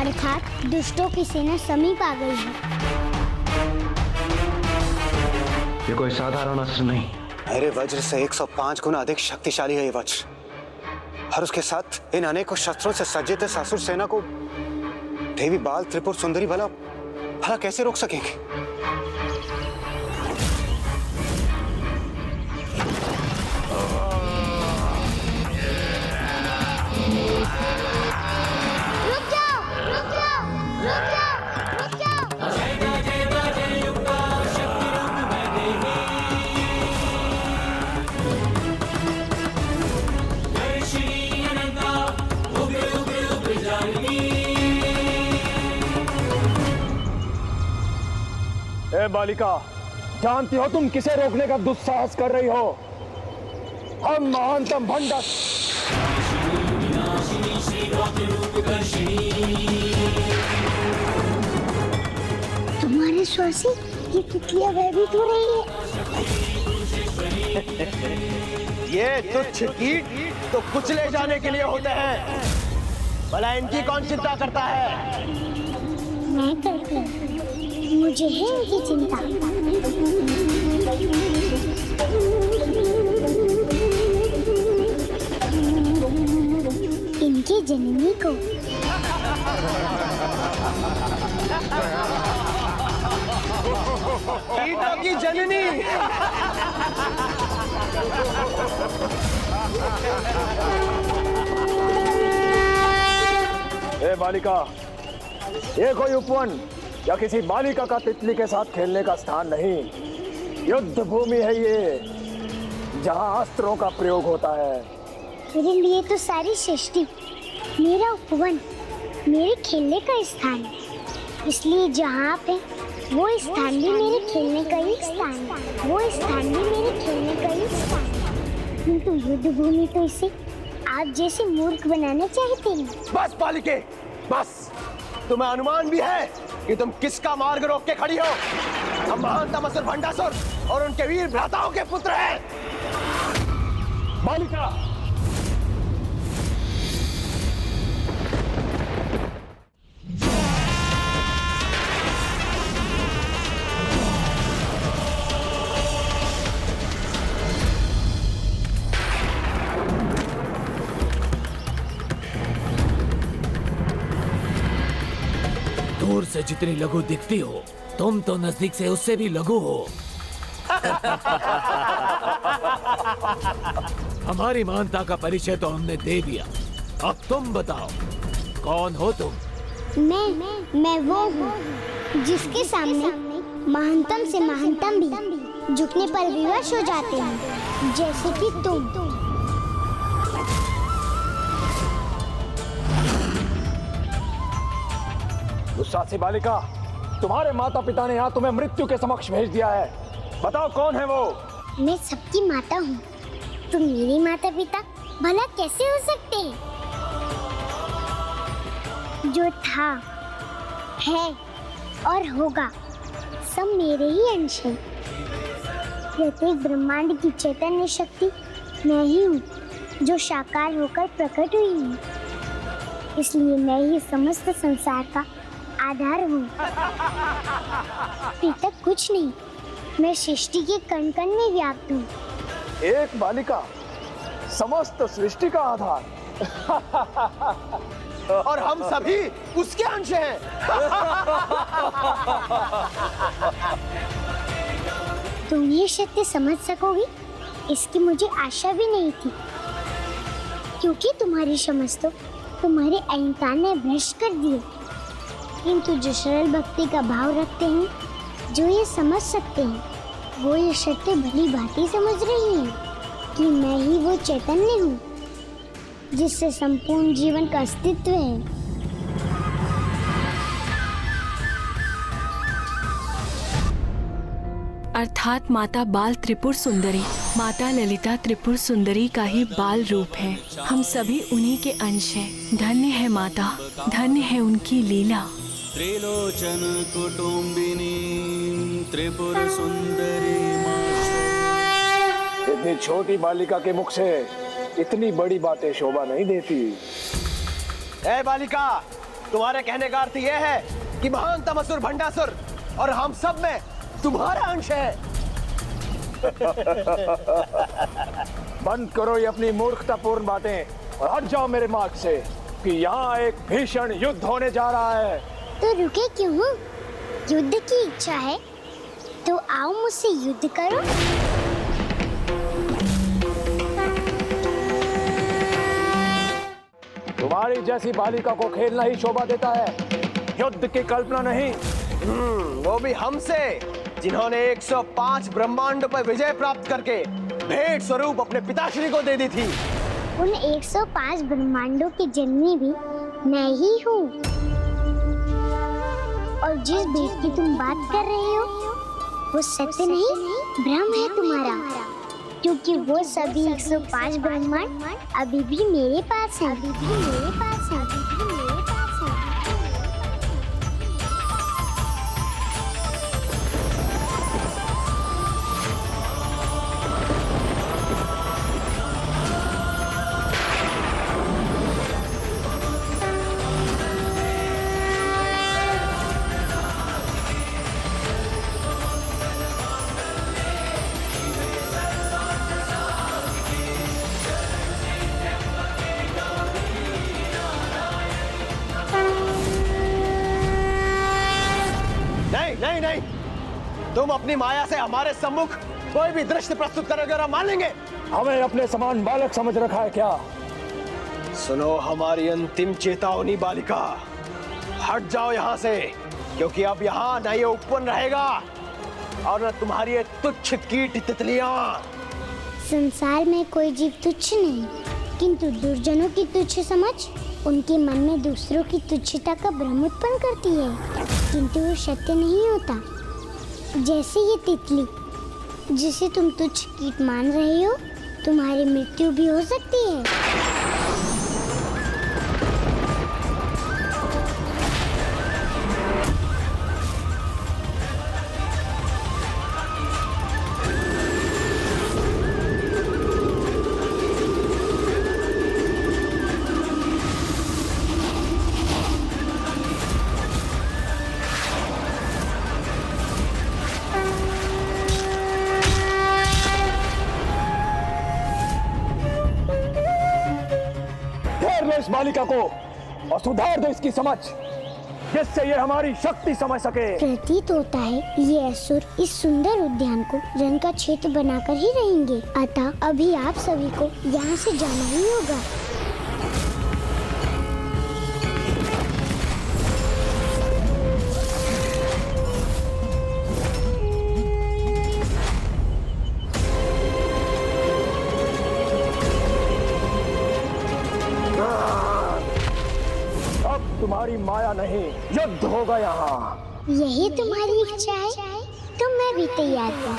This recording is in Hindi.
अर्थात दुष्टों की सेना समीप आ गई है। ये कोई साधारण अस्त्र नहीं। मेरे वज्र से 105 गुना अधिक शक्तिशाली है ये वज्र, और उसके साथ इन अनेकों शस्त्रों से सज्जित इस असुर सेना को देवी बाल त्रिपुर सुंदरी भला भला कैसे रोक सकेंगे? रुक जाओ, रुक जाओ, रुक जाओ, रुक जाओ। ए बालिका, जानती हो तुम किसे रोकने का दुस्साहस कर रही हो? हम महानतम भंडास। तुम्हारे श्वास से ये तितलियां भयभीत हो रही है। ये तुच्छ कीट तो कुचले जाने के लिए होते हैं, भला इनकी कौन चिंता करता है? मैं करती हूँ, मुझे है इनकी चिंता। इनकी जननी को। कीटों की जननी। ए बालिका, ये कोई उपवन या किसी बालिका का तितली के साथ खेलने का स्थान नहीं। युद्ध भूमि है ये, जहाँ अस्त्रों का प्रयोग होता है। मेरे लिए तो सारी सृष्टि मेरा उपवन, मेरे खेलने का स्थान है। इसलिए जहाँ आप हैं, वो स्थान भी मेरे खेलने का ही स्थान है। वो स्थान भी मेरे खेलने का ही स्थान है। किंतु युद्ध भूमि तो इसे आप जैसे मूर्ख बनाना चाहते हैं। बस बालिके, बस। तुम्हें अनुमान भी है कि तुम किसका मार्ग रोक के खड़ी हो? हम महानतम असुर भंडासुर और उनके वीर भ्राताओं के पुत्र हैं। बालिका, दूर से जितनी लघु दिखती हो, तुम तो नजदीक से उससे भी लघु हो। हमारी महानता का परिचय तो हमने दे दिया, अब तुम बताओ, कौन हो तुम? मैं वो हूँ जिसके सामने महानतम से महानतम भी झुकने पर विवश हो जाते हैं, जैसे कि तुम। दुस्साहसी बालिका, तुम्हारे माता पिता ने यहाँ तुम्हें मृत्यु के समक्ष भेज दिया है। बताओ कौन है वो? मैं सबकी माता हूँ, तो मेरे माता पिता भला कैसे हो सकते हैं? जो था, है और होगा, सब मेरे ही अंश हैं। प्रत्येक ब्रह्मांड की चैतन्य शक्ति मैं ही हूँ, जो साकार होकर प्रकट हुई हूँ। इसलिए मैं ही समस्त संसार का आधार हूँ। पृथक कुछ नहीं, मैं सृष्टि के कण कण में व्याप्त हूँ। एक बालिका समस्त सृष्टि का आधार। और हम सभी उसके अंश हैं। तुम ये सत्य समझ सकोगी, इसकी मुझे आशा भी नहीं थी, क्योंकि तुम्हारी समझ तो तुम्हारे अहंकार ने भ्रष्ट कर दिए। किंतु जो सरल भक्ति का भाव रखते हैं, जो ये समझ सकते हैं, वो ये सत्य भली भांति समझ रही हैं कि मैं ही वो चैतन्य हूँ जिससे संपूर्ण जीवन का अस्तित्व है। अर्थात माता बाल त्रिपुर सुंदरी, माता ललिता त्रिपुर सुंदरी का ही बाल रूप है। हम सभी उन्हीं के अंश हैं। धन्य है माता, धन्य है उनकी लीला। त्रिलोचन कुटुंबिनी त्रिपुर सुंदरी। इतनी छोटी बालिका के मुख से इतनी बड़ी बातें शोभा नहीं देती। ए बालिका, तुम्हारे कहने का अर्थ यह है कि महानतम असुर भंडासुर और हम सब में तुम्हारा अंश है। बंद करो ये अपनी मूर्खतापूर्ण बातें और हट जाओ मेरे मार्ग से कि यहाँ एक भीषण युद्ध होने जा रहा है। तो रुके क्यों हो? युद्ध की इच्छा है तो आओ मुझसे युद्ध करो। तुम्हारी जैसी बालिका को खेलना ही शोभा देता है, युद्ध की कल्पना नहीं। वो भी हमसे, जिन्होंने 105 ब्रह्मांडों पर विजय प्राप्त करके भेंट स्वरूप अपने पिताश्री को दे दी थी। उन 105 ब्रह्मांडों की जननी भी मैं ही हूँ। और जिस भेंट की तुम बात कर रहे हो वो सत्य नहीं, भ्रम है तुम्हारा, क्योंकि वो सभी 105 ब्रह्मांड अभी भी मेरे पास हैं। अभी भी मेरे पास हैं। अभी भी मेरे पास हैं। नहीं नहीं, तुम अपनी माया से हमारे सम्मुख कोई भी दृश्य प्रस्तुत करोगे और हम मान लेंगे। हमें अपने समान बालक समझ रखा है क्या? सुनो हमारी अंतिम चेतावनी बालिका, हट जाओ यहाँ से, क्योंकि अब यहाँ न ये उपवन रहेगा और न तुम्हारी ये तुच्छ कीट तितलियां। संसार में कोई जीव तुच्छ नहीं, किंतु दुर्जनों की तुच्छ समझ उनके मन में दूसरों की तुच्छता का भ्रम उत्पन्न करती है, किंतु वो सत्य नहीं होता। जैसे ये तितली जिसे तुम तुच्छ कीट मान रहे हो, तुम्हारी मृत्यु भी हो सकती है। इस बालिका को और सुधार दो इसकी समझ, जिससे ये हमारी शक्ति समझ सके। प्रतीत होता है ये असुर इस सुंदर उद्यान को रन का क्षेत्र बनाकर ही रहेंगे, अतः अभी आप सभी को यहाँ से जाना ही होगा। तुम्हारी माया नहीं, युद्ध होगा यहाँ। यही तुम्हारी इच्छा है तो मैं भी तैयार हूँ।